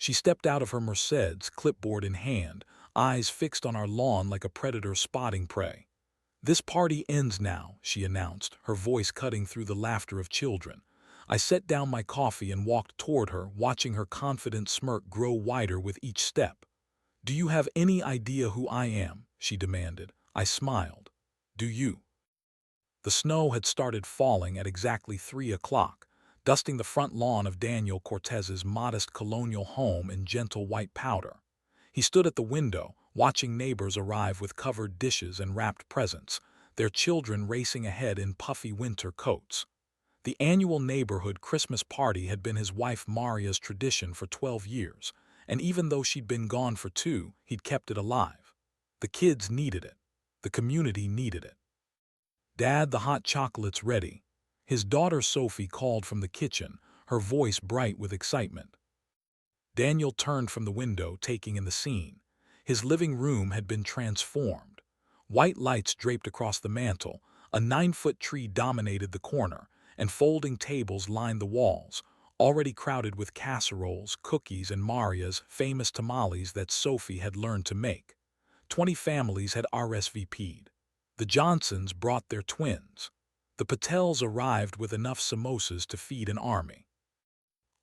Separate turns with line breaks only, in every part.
She stepped out of her Mercedes, clipboard in hand, eyes fixed on our lawn like a predator spotting prey. "This party ends now," she announced, her voice cutting through the laughter of children. I set down my coffee and walked toward her, watching her confident smirk grow wider with each step. "Do you have any idea who I am?" she demanded. I smiled. "Do you?" The snow had started falling at exactly 3 o'clock, dusting the front lawn of Daniel Cortez's modest colonial home in gentle white powder. He stood at the window, watching neighbors arrive with covered dishes and wrapped presents, their children racing ahead in puffy winter coats. The annual neighborhood Christmas party had been his wife Maria's tradition for 12 years, and even though she'd been gone for 2, he'd kept it alive. The kids needed it. The community needed it. "Dad, the hot chocolate's ready." His daughter Sophie called from the kitchen, her voice bright with excitement. Daniel turned from the window, taking in the scene. His living room had been transformed. White lights draped across the mantel, a 9-foot tree dominated the corner, and folding tables lined the walls, already crowded with casseroles, cookies, and Maria's famous tamales that Sophie had learned to make. 20 families had RSVP'd. The Johnsons brought their twins. The Patels arrived with enough samosas to feed an army.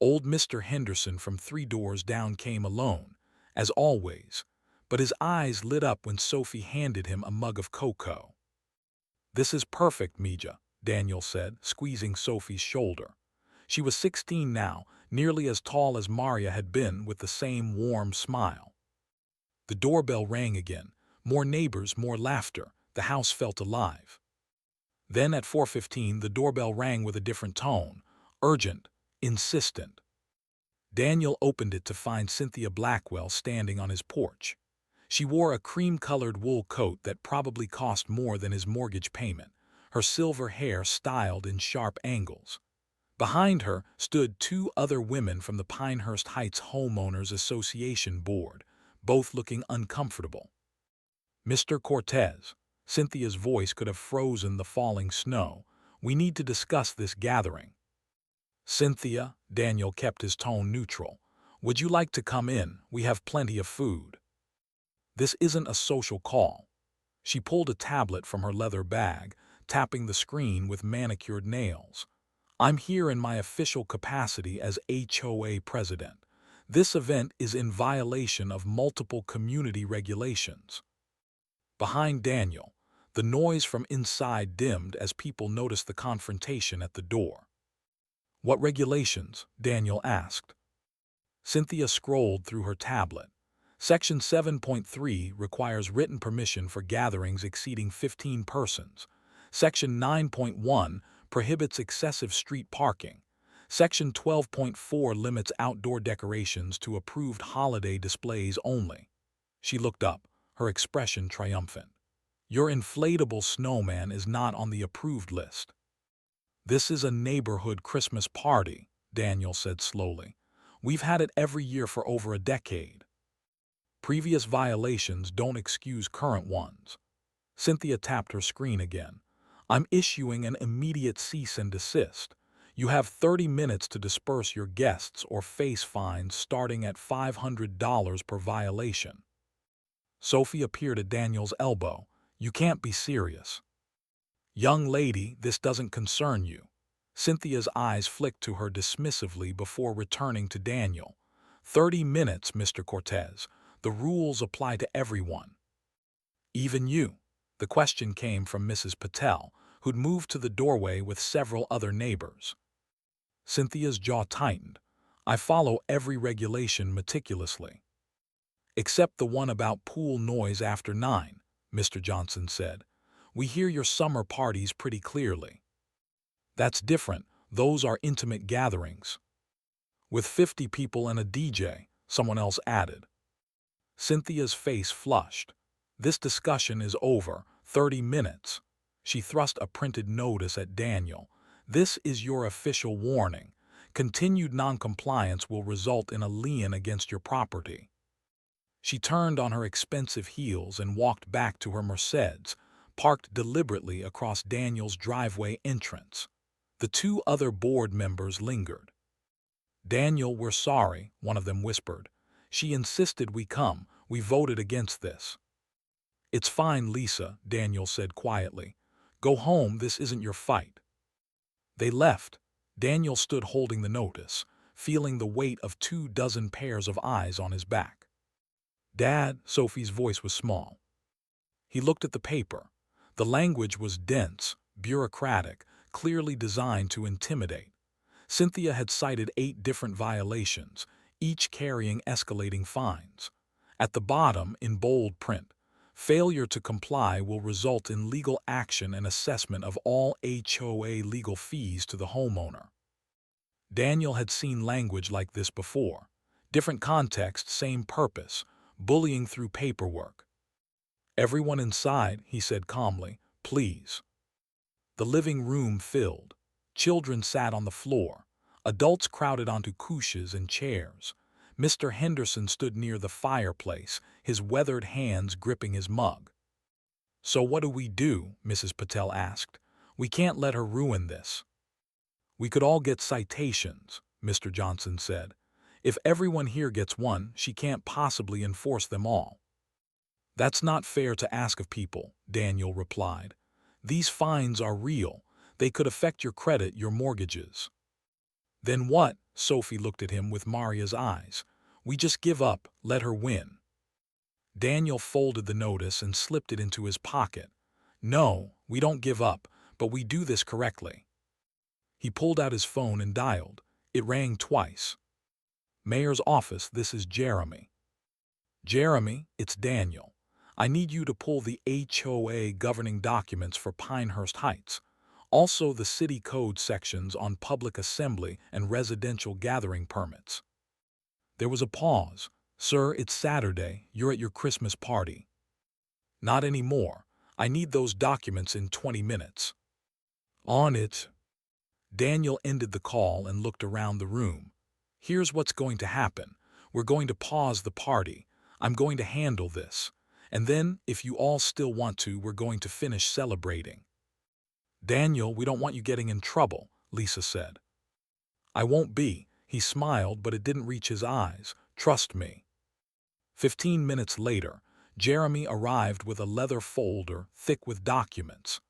Old Mr. Henderson from 3 doors down came alone, as always, but his eyes lit up when Sophie handed him a mug of cocoa. "This is perfect, Mija," Daniel said, squeezing Sophie's shoulder. She was 16 now, nearly as tall as Maria had been, with the same warm smile. The doorbell rang again. More neighbors, more laughter. The house felt alive. Then at 4:15 the doorbell rang with a different tone, urgent, insistent. Daniel opened it to find Cynthia Blackwell standing on his porch. She wore a cream-colored wool coat that probably cost more than his mortgage payment, her silver hair styled in sharp angles. Behind her stood 2 other women from the Pinehurst Heights Homeowners Association board, both looking uncomfortable. "Mr. Cortez," Cynthia's voice could have frozen the falling snow, "we need to discuss this gathering." "Cynthia," Daniel kept his tone neutral, "would you like to come in? We have plenty of food." "This isn't a social call." She pulled a tablet from her leather bag, tapping the screen with manicured nails. "I'm here in my official capacity as HOA president. This event is in violation of multiple community regulations." Behind Daniel, the noise from inside dimmed as people noticed the confrontation at the door. "What regulations?" Daniel asked. Cynthia scrolled through her tablet. Section 7.3 requires written permission for gatherings exceeding 15 persons. Section 9.1 prohibits excessive street parking. Section 12.4 limits outdoor decorations to approved holiday displays only. She looked up, her expression triumphant. "Your inflatable snowman is not on the approved list." "This is a neighborhood Christmas party," Daniel said slowly. "We've had it every year for over a decade. Previous violations don't excuse current ones." Cynthia tapped her screen again. "I'm issuing an immediate cease and desist. You have 30 minutes to disperse your guests or face fines starting at $500 per violation." Sophie appeared at Daniel's elbow. "You can't be serious." "Young lady, this doesn't concern you." Cynthia's eyes flicked to her dismissively before returning to Daniel. 30 minutes, Mr. Cortez. The rules apply to everyone." "Even you?" The question came from Mrs. Patel, who'd moved to the doorway with several other neighbors. Cynthia's jaw tightened. "I follow every regulation meticulously." "Except the one about pool noise after 9, Mr. Johnson said. "We hear your summer parties pretty clearly." "That's different. Those are intimate gatherings." "With 50 people and a DJ," someone else added. Cynthia's face flushed. "This discussion is over. 30 minutes. She thrust a printed notice at Daniel. "This is your official warning. Continued noncompliance will result in a lien against your property." She turned on her expensive heels and walked back to her Mercedes, parked deliberately across Daniel's driveway entrance. The 2 other board members lingered. "Daniel, we're sorry," one of them whispered. "She insisted we come. We voted against this." "It's fine, Lisa," Daniel said quietly. "Go home, this isn't your fight." They left. Daniel stood holding the notice, feeling the weight of 24 pairs of eyes on his back. "Dad," Sophie's voice was small. He looked at the paper. The language was dense, bureaucratic, clearly designed to intimidate. Cynthia had cited 8 different violations, each carrying escalating fines. At the bottom, in bold print, "Failure to comply will result in legal action and assessment of all HOA legal fees to the homeowner." Daniel had seen language like this before. Different context, same purpose, bullying through paperwork. "Everyone inside," he said calmly, "please." The living room filled. Children sat on the floor. Adults crowded onto couches and chairs. Mr. Henderson stood near the fireplace, his weathered hands gripping his mug. "So what do we do?" Mrs. Patel asked. "We can't let her ruin this." "We could all get citations," Mr. Johnson said. "If everyone here gets one, she can't possibly enforce them all." "That's not fair to ask of people," Daniel replied. "These fines are real. They could affect your credit, your mortgages." "Then what?" Sophie looked at him with Maria's eyes. "We just give up, let her win." Daniel folded the notice and slipped it into his pocket. "No, we don't give up, but we do this correctly." He pulled out his phone and dialed. It rang twice. "Mayor's office, this is Jeremy." "Jeremy, it's Daniel. I need you to pull the HOA governing documents for Pinehurst Heights. Also the city code sections on public assembly and residential gathering permits." There was a pause. "Sir, it's Saturday. You're at your Christmas party." "Not anymore. I need those documents in 20 minutes. "On it." Daniel ended the call and looked around the room. "Here's what's going to happen. We're going to pause the party. I'm going to handle this. And then, if you all still want to, we're going to finish celebrating." "Daniel, we don't want you getting in trouble," Lisa said. "I won't be." He smiled, but it didn't reach his eyes. "Trust me." 15 minutes later, Jeremy arrived with a leather folder thick with documents.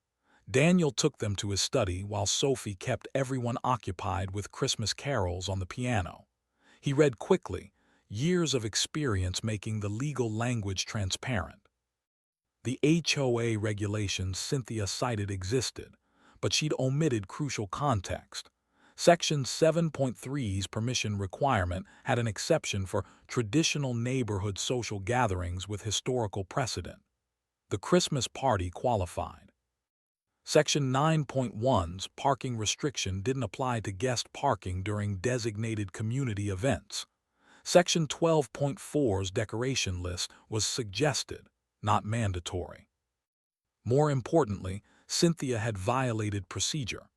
Daniel took them to his study while Sophie kept everyone occupied with Christmas carols on the piano. He read quickly, years of experience making the legal language transparent. The HOA regulations Cynthia cited existed, but she'd omitted crucial context. Section 7.3's permission requirement had an exception for traditional neighborhood social gatherings with historical precedent. The Christmas party qualified. Section 9.1's parking restriction didn't apply to guest parking during designated community events. Section 12.4's decoration list was suggested, not mandatory. More importantly, Cynthia had violated procedure.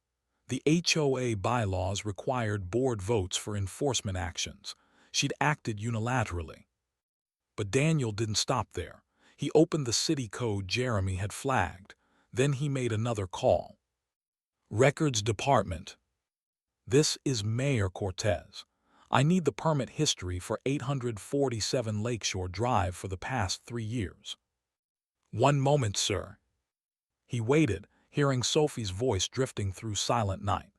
The HOA bylaws required board votes for enforcement actions. She'd acted unilaterally. But Daniel didn't stop there. He opened the city code Jeremy had flagged. Then he made another call. "Records Department. This is Mayor Cortez. I need the permit history for 847 Lakeshore Drive for the past 3 years." "One moment, sir." He waited, hearing Sophie's voice drifting through silent night.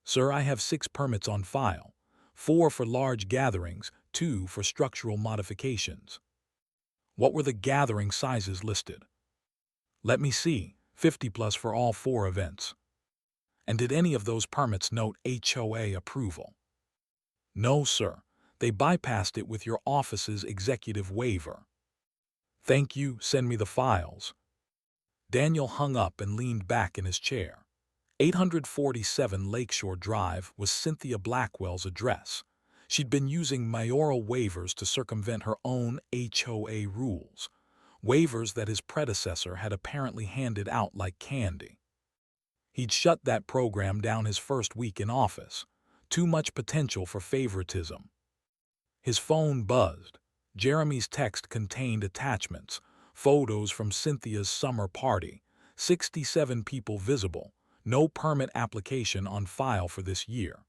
"Sir, I have 6 permits on file. 4 for large gatherings, 2 for structural modifications." "What were the gathering sizes listed?" "Let me see, 50 plus for all 4 events." "And did any of those permits note HOA approval?" "No, sir. They bypassed it with your office's executive waiver." "Thank you, send me the files." Daniel hung up and leaned back in his chair. 847 Lakeshore Drive was Cynthia Blackwell's address. She'd been using mayoral waivers to circumvent her own HOA rules, waivers that his predecessor had apparently handed out like candy. He'd shut that program down his first week in office. Too much potential for favoritism. His phone buzzed. Jeremy's text contained attachments, photos from Cynthia's summer party, 67 people visible, no permit application on file for this year.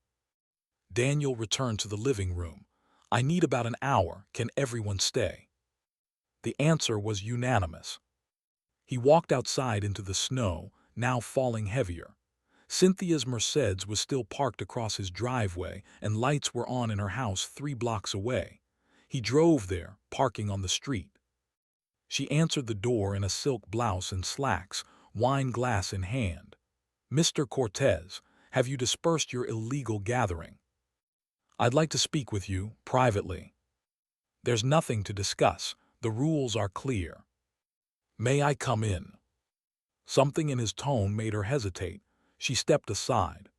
Daniel returned to the living room. I need about an hour. Can everyone stay? The answer was unanimous. He walked outside into the snow, now falling heavier. Cynthia's Mercedes was still parked across his driveway, and lights were on in her house 3 blocks away. He drove there, parking on the street. She answered the door in a silk blouse and slacks, wine glass in hand. "Mr. Cortez, have you dispersed your illegal gathering? I'd like to speak with you, privately." "There's nothing to discuss. The rules are clear." "May I come in?" Something in his tone made her hesitate. She stepped aside.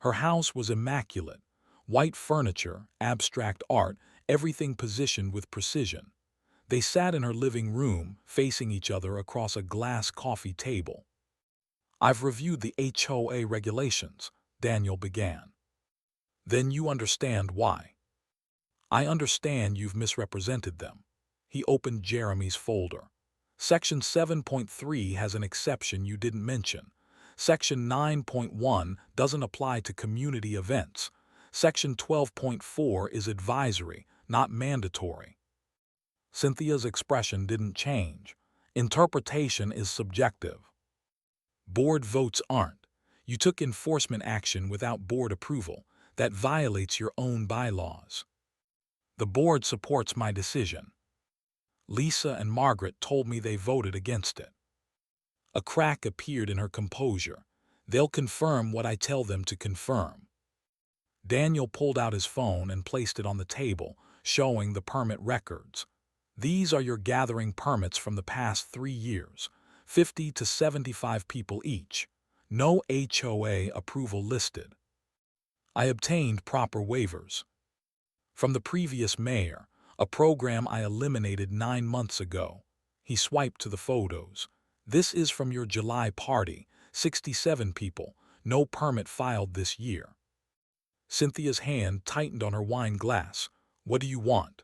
Her house was immaculate. White furniture, abstract art, everything positioned with precision. They sat in her living room, facing each other across a glass coffee table. "I've reviewed the HOA regulations," Daniel began. "Then you understand why." "I understand you've misrepresented them." He opened Jeremy's folder. "Section 7.3 has an exception you didn't mention. Section 9.1 doesn't apply to community events. Section 12.4 is advisory, not mandatory." Cynthia's expression didn't change. "Interpretation is subjective. Board votes aren't. You took enforcement action without board approval. That violates your own bylaws." "The board supports my decision. Lisa and Margaret told me they voted against it." A crack appeared in her composure. "They'll confirm what I tell them to confirm." Daniel pulled out his phone and placed it on the table, showing the permit records. "These are your gathering permits from the past 3 years, 50 to 75 people each. No HOA approval listed. I obtained proper waivers from the previous mayor, a program I eliminated 9 months ago." He swiped to the photos. "This is from your July party, 67 people, no permit filed this year." Cynthia's hand tightened on her wine glass. "What do you want?"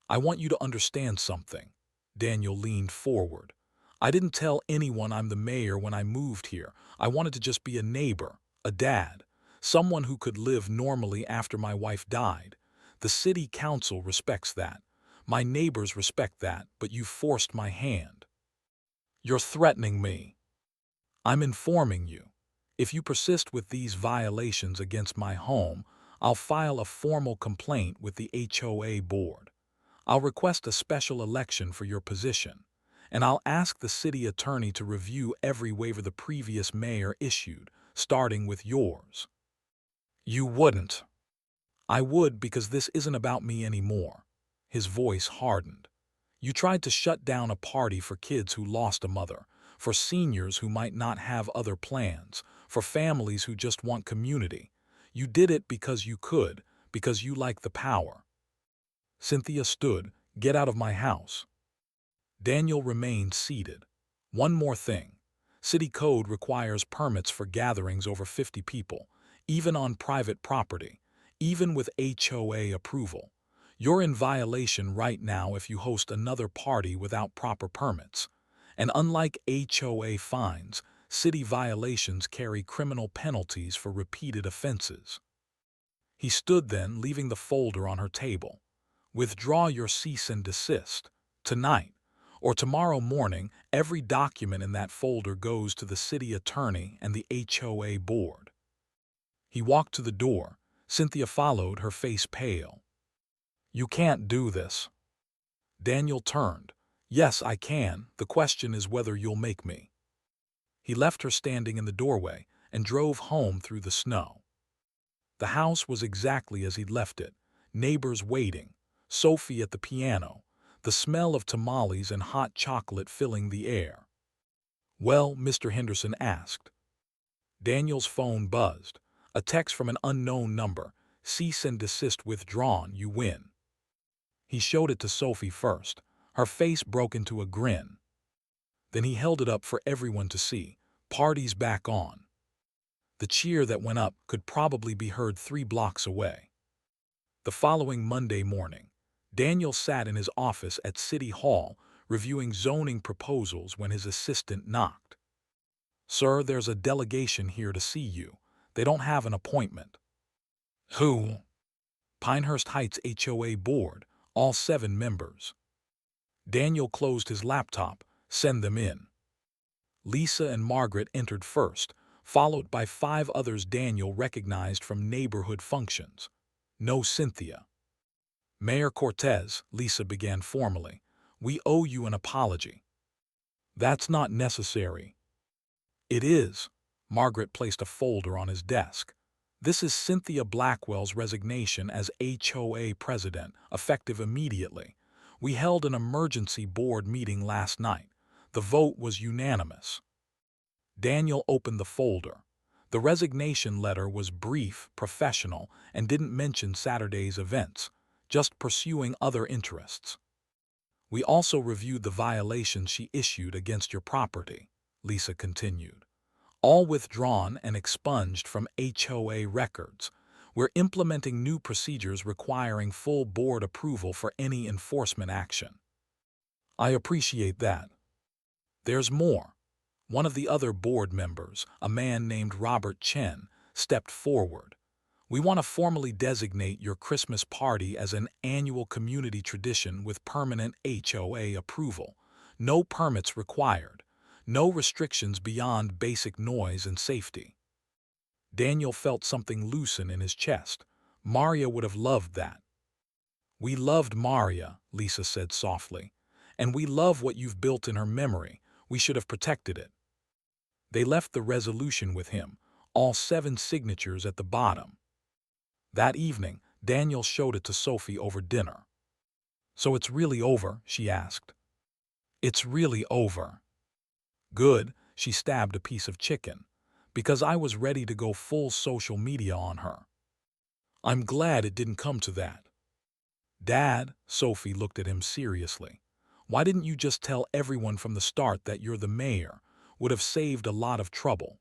"I want you to understand something." Daniel leaned forward. "I didn't tell anyone I'm the mayor when I moved here. I wanted to just be a neighbor, a dad, someone who could live normally after my wife died. The city council respects that. My neighbors respect that, but you forced my hand. You're threatening me." "I'm informing you. If you persist with these violations against my home, I'll file a formal complaint with the HOA board. I'll request a special election for your position, and I'll ask the city attorney to review every waiver the previous mayor issued, starting with yours." "You wouldn't." "I would, because this isn't about me anymore." His voice hardened. "You tried to shut down a party for kids who lost a mother, for seniors who might not have other plans, for families who just want community. You did it because you could, because you like the power." Cynthia stood. "Get out of my house." Daniel remained seated. "One more thing. City code requires permits for gatherings over 50 people, even on private property, even with HOA approval. You're in violation right now if you host another party without proper permits. And unlike HOA fines, city violations carry criminal penalties for repeated offenses." He stood then, leaving the folder on her table. "Withdraw your cease and desist. Tonight. Or tomorrow morning, every document in that folder goes to the city attorney and the HOA board." He walked to the door. Cynthia followed, her face pale. "You can't do this." Daniel turned. "Yes, I can. The question is whether you'll make me." He left her standing in the doorway and drove home through the snow. The house was exactly as he'd left it. Neighbors waiting. Sophie at the piano. The smell of tamales and hot chocolate filling the air. "Well?" Mr. Henderson asked. Daniel's phone buzzed. A text from an unknown number. "Cease and desist withdrawn. You win." He showed it to Sophie first. Her face broke into a grin. Then he held it up for everyone to see. "Party's back on." The cheer that went up could probably be heard 3 blocks away. The following Monday morning, Daniel sat in his office at City Hall reviewing zoning proposals when his assistant knocked. "Sir, there's a delegation here to see you. They don't have an appointment." Who? Pinehurst Heights HOA board, all 7 members. Daniel closed his laptop. Send them in. Lisa and Margaret entered first, followed by 5 others Daniel recognized from neighborhood functions. No Cynthia. Mayor Cortez, Lisa began formally, we owe you an apology. That's not necessary. It is. Margaret placed a folder on his desk. This is Cynthia Blackwell's resignation as HOA president, effective immediately. We held an emergency board meeting last night. The vote was unanimous. Daniel opened the folder. The resignation letter was brief, professional, and didn't mention Saturday's events, just pursuing other interests. We also reviewed the violations she issued against your property, Lisa continued. All withdrawn and expunged from HOA records. We're implementing new procedures requiring full board approval for any enforcement action. I appreciate that. There's more. One of the other board members, a man named Robert Chen, stepped forward. We want to formally designate your Christmas party as an annual community tradition with permanent HOA approval. No permits required. No restrictions beyond basic noise and safety. Daniel felt something loosen in his chest. Maria would have loved that. We loved Maria, Lisa said softly. And we love what you've built in her memory. We should have protected it. They left the resolution with him, all 7 signatures at the bottom. That evening, Daniel showed it to Sophie over dinner. So it's really over, she asked. It's really over. Good, she stabbed a piece of chicken, because I was ready to go full social media on her. I'm glad it didn't come to that. Dad, Sophie looked at him seriously. Why didn't you just tell everyone from the start that you're the mayor? Would have saved a lot of trouble.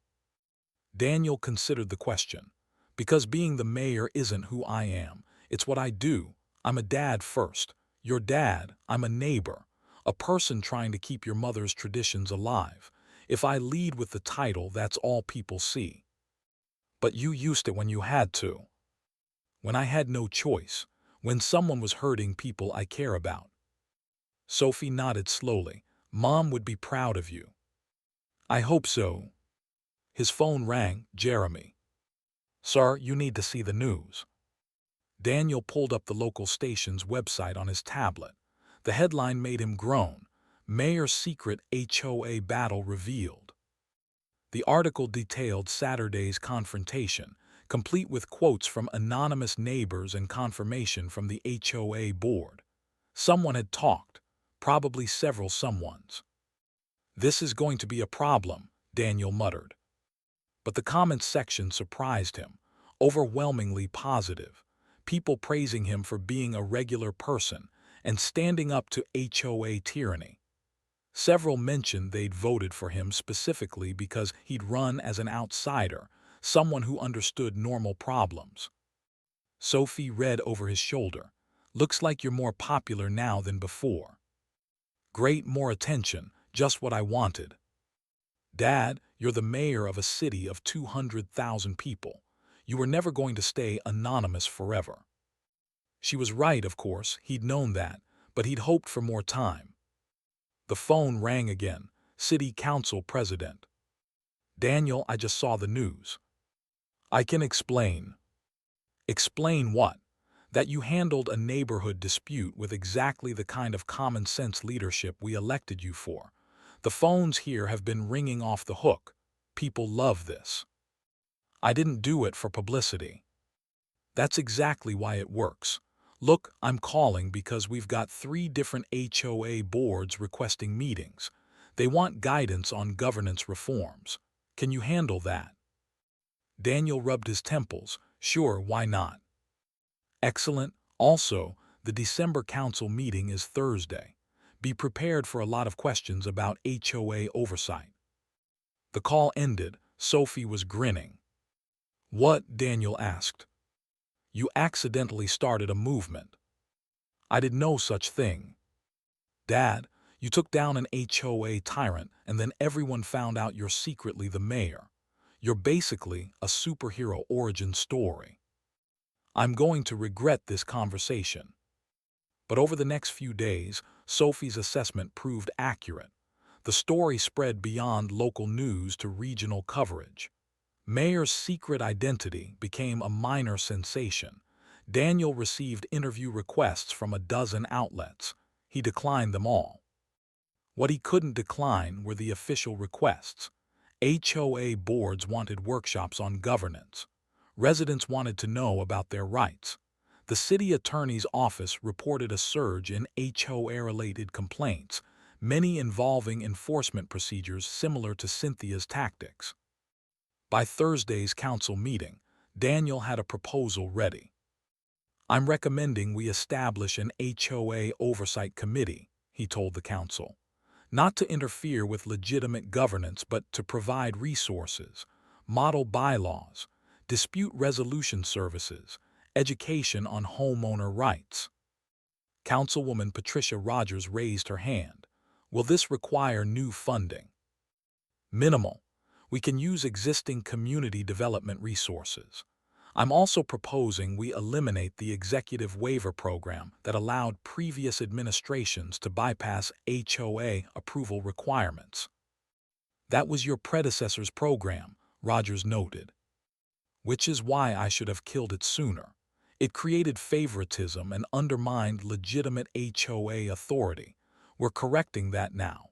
Daniel considered the question. Because being the mayor isn't who I am. It's what I do. I'm a dad first. Your dad, I'm a neighbor. A person trying to keep your mother's traditions alive. If I lead with the title, that's all people see. But you used it when you had to. When I had no choice. When someone was hurting people I care about. Sophie nodded slowly. Mom would be proud of you. I hope so. His phone rang. Jeremy. Sir, you need to see the news. Daniel pulled up the local station's website on his tablet. The headline made him groan. Mayor's secret HOA battle revealed. The article detailed Saturday's confrontation, complete with quotes from anonymous neighbors and confirmation from the HOA board. Someone had talked, probably several someones. This is going to be a problem, Daniel muttered. But the comments section surprised him, overwhelmingly positive. People praising him for being a regular person and standing up to HOA tyranny. Several mentioned they'd voted for him specifically because he'd run as an outsider, someone who understood normal problems. Sophie read over his shoulder. Looks like you're more popular now than before. Great, more attention, just what I wanted. Dad, you're the mayor of a city of 200,000 people. You were never going to stay anonymous forever. She was right, of course, he'd known that, but he'd hoped for more time. The phone rang again. City Council President. Daniel, I just saw the news. I can explain. Explain what? That you handled a neighborhood dispute with exactly the kind of common-sense leadership we elected you for. The phones here have been ringing off the hook. People love this. I didn't do it for publicity. That's exactly why it works. Look, I'm calling because we've got 3 different HOA boards requesting meetings. They want guidance on governance reforms. Can you handle that? Daniel rubbed his temples. Sure, why not? Excellent. Also, the December council meeting is Thursday. Be prepared for a lot of questions about HOA oversight. The call ended. Sophie was grinning. What? Daniel asked. You accidentally started a movement. I did no such thing. Dad, you took down an HOA tyrant and then everyone found out you're secretly the mayor. You're basically a superhero origin story. I'm going to regret this conversation. But over the next few days, Sophie's assessment proved accurate. The story spread beyond local news to regional coverage. Mayer's secret identity became a minor sensation. Daniel received interview requests from a dozen outlets. He declined them all. What he couldn't decline were the official requests. HOA boards wanted workshops on governance. Residents wanted to know about their rights. The city attorney's office reported a surge in HOA-related complaints, many involving enforcement procedures similar to Cynthia's tactics. By Thursday's council meeting, Daniel had a proposal ready. "I'm recommending we establish an HOA oversight committee," he told the council. "Not to interfere with legitimate governance, but to provide resources, model bylaws, dispute resolution services, education on homeowner rights." Councilwoman Patricia Rogers raised her hand. "Will this require new funding?" "Minimal. We can use existing community development resources. I'm also proposing we eliminate the executive waiver program that allowed previous administrations to bypass HOA approval requirements." "That was your predecessor's program," Rogers noted. "Which is why I should have killed it sooner. It created favoritism and undermined legitimate HOA authority. We're correcting that now."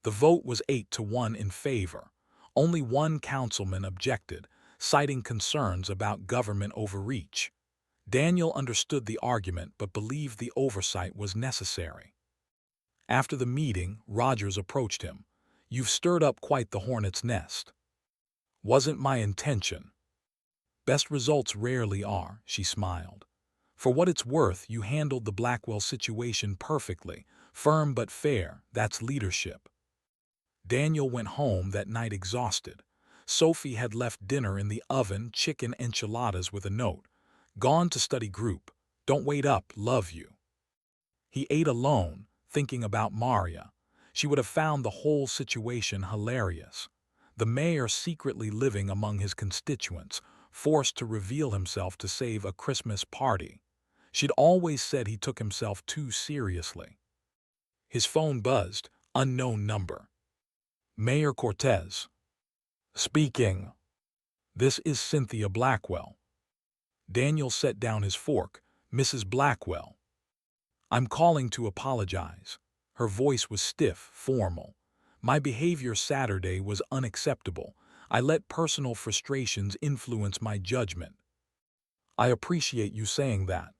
The vote was 8-1 in favor. Only one councilman objected, citing concerns about government overreach. Daniel understood the argument but believed the oversight was necessary. After the meeting, Rogers approached him. "You've stirred up quite the hornet's nest." "Wasn't my intention." "Best results rarely are," she smiled. "For what it's worth, you handled the Blackwell situation perfectly. Firm but fair, that's leadership." Daniel went home that night exhausted. Sophie had left dinner in the oven, chicken enchiladas with a note. "Gone to study group. Don't wait up, love you." He ate alone, thinking about Maria. She would have found the whole situation hilarious. The mayor secretly living among his constituents, forced to reveal himself to save a Christmas party. She'd always said he took himself too seriously. His phone buzzed, unknown number. "Mayor Cortez." "Speaking." "This is Cynthia Blackwell." Daniel set down his fork. "Mrs. Blackwell." "I'm calling to apologize." Her voice was stiff, formal. "My behavior Saturday was unacceptable. I let personal frustrations influence my judgment." "I appreciate you saying that."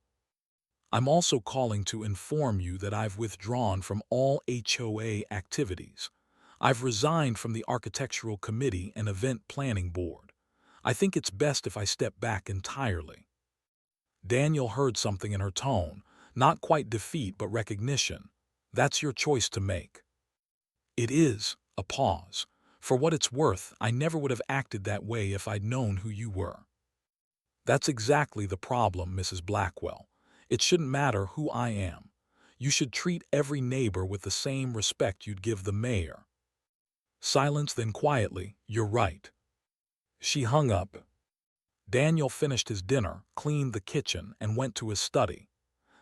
"I'm also calling to inform you that I've withdrawn from all HOA activities. I've resigned from the Architectural Committee and Event Planning Board. I think it's best if I step back entirely." Daniel heard something in her tone, not quite defeat but recognition. "That's your choice to make." "It is." A pause. "For what it's worth, I never would have acted that way if I'd known who you were." "That's exactly the problem, Mrs. Blackwell. It shouldn't matter who I am. You should treat every neighbor with the same respect you'd give the mayor." Silence, then quietly, "You're right." She hung up. Daniel finished his dinner, cleaned the kitchen, and went to his study.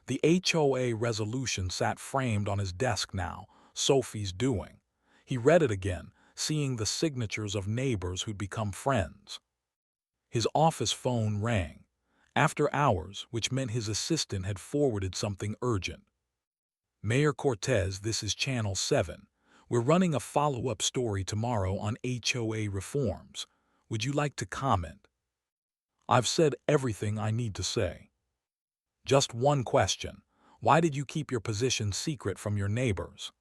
The HOA resolution sat framed on his desk now, Sophie's doing. He read it again, seeing the signatures of neighbors who'd become friends. His office phone rang. After hours, which meant his assistant had forwarded something urgent. "Mayor Cortez, this is Channel 7. We're running a follow-up story tomorrow on HOA reforms. Would you like to comment?" "I've said everything I need to say." "Just one question. Why did you keep your position secret from your neighbors?"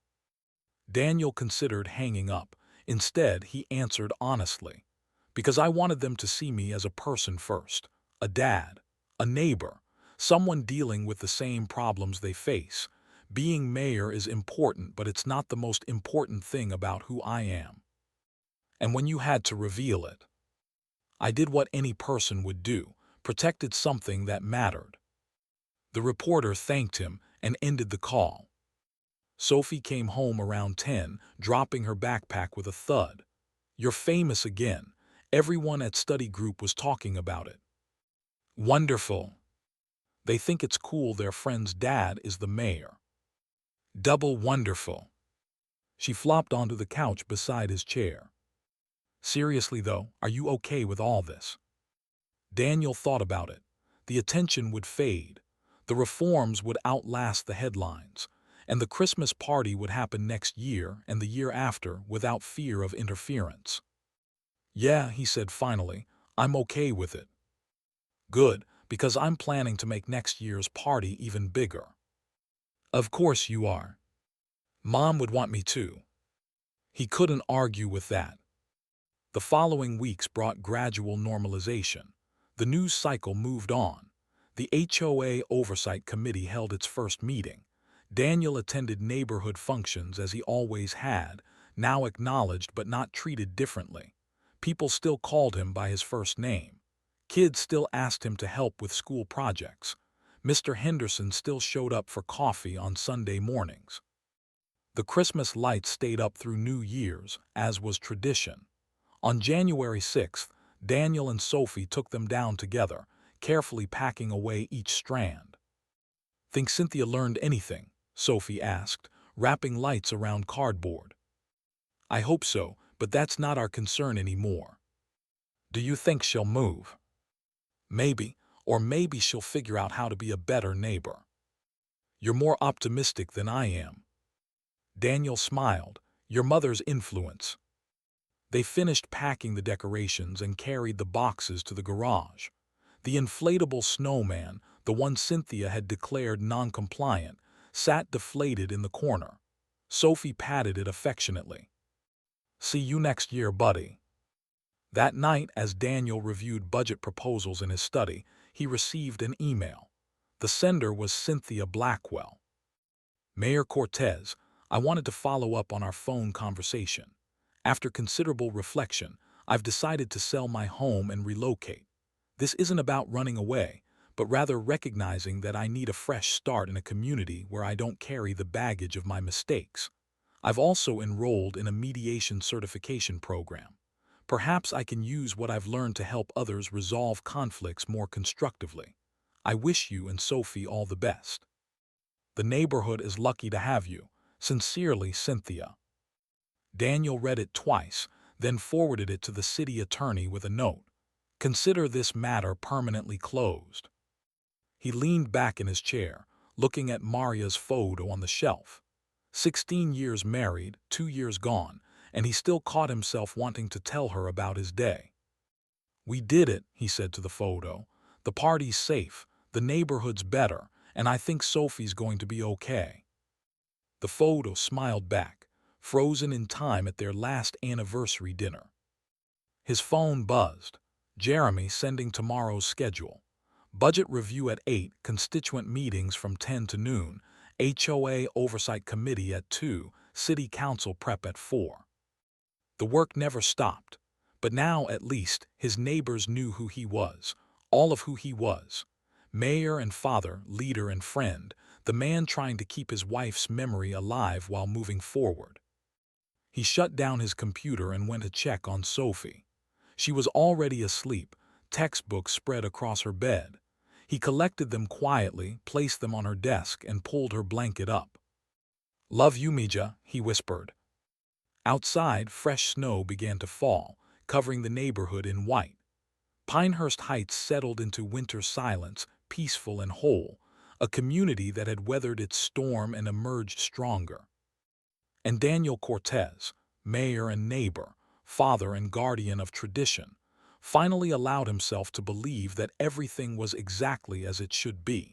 Daniel considered hanging up. Instead, he answered honestly. "Because I wanted them to see me as a person first. A dad. A neighbor. Someone dealing with the same problems they face. Being mayor is important, but it's not the most important thing about who I am." "And when you had to reveal it?" "I did what any person would do, protected something that mattered." The reporter thanked him and ended the call. Sophie came home around 10, dropping her backpack with a thud. "You're famous again. Everyone at study group was talking about it." Wonderful. They think it's cool their friend's dad is the mayor. Double wonderful. She flopped onto the couch beside his chair. Seriously though, are you okay with all this? Daniel thought about it. The attention would fade. The reforms would outlast the headlines. And the Christmas party would happen next year and the year after without fear of interference. Yeah, he said finally, I'm okay with it. Good, because I'm planning to make next year's party even bigger. Of course you are. Mom would want me too. He couldn't argue with that. The following weeks brought gradual normalization. The news cycle moved on. The HOA Oversight Committee held its first meeting. Daniel attended neighborhood functions as he always had, now acknowledged but not treated differently. People still called him by his first name. Kids still asked him to help with school projects. Mr. Henderson still showed up for coffee on Sunday mornings. The Christmas lights stayed up through New Year's, as was tradition. On January 6th, Daniel and Sophie took them down together, carefully packing away each strand. Think Cynthia learned anything? Sophie asked, wrapping lights around cardboard. I hope so, but that's not our concern anymore. Do you think she'll move? Maybe, or maybe she'll figure out how to be a better neighbor. You're more optimistic than I am. Daniel smiled. Your mother's influence. They finished packing the decorations and carried the boxes to the garage. The inflatable snowman, the one Cynthia had declared non-compliant, sat deflated in the corner. Sophie patted it affectionately. See you next year, buddy. That night, as Daniel reviewed budget proposals in his study, he received an email. The sender was Cynthia Blackwell. Mayor Cortez, I wanted to follow up on our phone conversation. After considerable reflection, I've decided to sell my home and relocate. This isn't about running away, but rather recognizing that I need a fresh start in a community where I don't carry the baggage of my mistakes. I've also enrolled in a mediation certification program. Perhaps I can use what I've learned to help others resolve conflicts more constructively. I wish you and Sophie all the best. The neighborhood is lucky to have you. Sincerely, Cynthia. Daniel read it twice, then forwarded it to the city attorney with a note. Consider this matter permanently closed. He leaned back in his chair, looking at Maria's photo on the shelf. 16 years married, 2 years gone, and he still caught himself wanting to tell her about his day. We did it, he said to the photo. The party's safe, the neighborhood's better, and I think Sophie's going to be okay. The photo smiled back, frozen in time at their last anniversary dinner. His phone buzzed. Jeremy sending tomorrow's schedule. Budget review at 8, constituent meetings from 10 to noon, HOA Oversight Committee at 2, City Council prep at 4. The work never stopped, but now at least his neighbors knew who he was, all of who he was. Mayor and father, leader and friend, the man trying to keep his wife's memory alive while moving forward. He shut down his computer and went to check on Sophie. She was already asleep, textbooks spread across her bed. He collected them quietly, placed them on her desk, and pulled her blanket up. Love you, Mija, he whispered. Outside, fresh snow began to fall, covering the neighborhood in white. Pinehurst Heights settled into winter silence, peaceful and whole, a community that had weathered its storm and emerged stronger. And Daniel Cortez, mayor and neighbor, father and guardian of tradition, finally allowed himself to believe that everything was exactly as it should be.